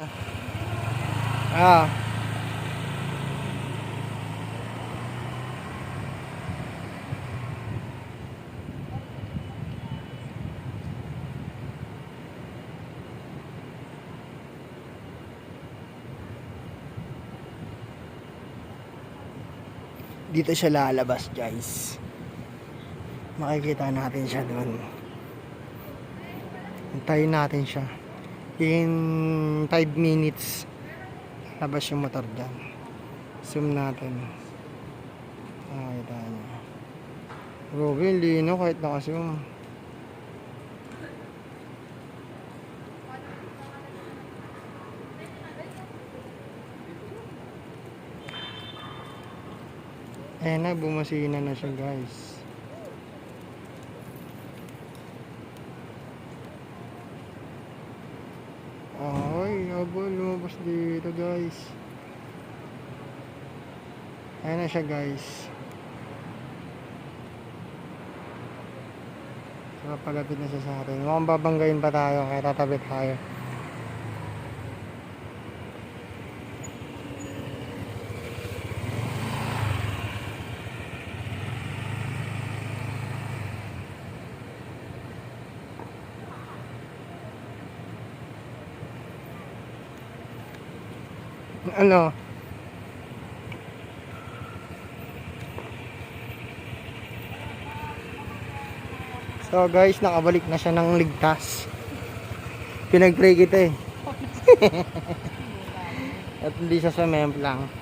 Ah. Dito siya lalabas, guys. Makikita natin siya doon. Hintayin natin siya. In 5 minutes labas yung motor dyan. Zoom natin. Makikita niyo. Grabe, yung lino kahit naka-zoom. Ayan na, bumasina na siya, guys. Ay, abo, lumabas dito, guys. Ayan na siya, guys. So, palapit na siya sa atin. Mukhang babanggayin pa tayo, kaya tatabi tayo. Ano? So guys, nakabalik na siya ng ligtas. Pinag-pray kita eh. At hindi siya sa memplang.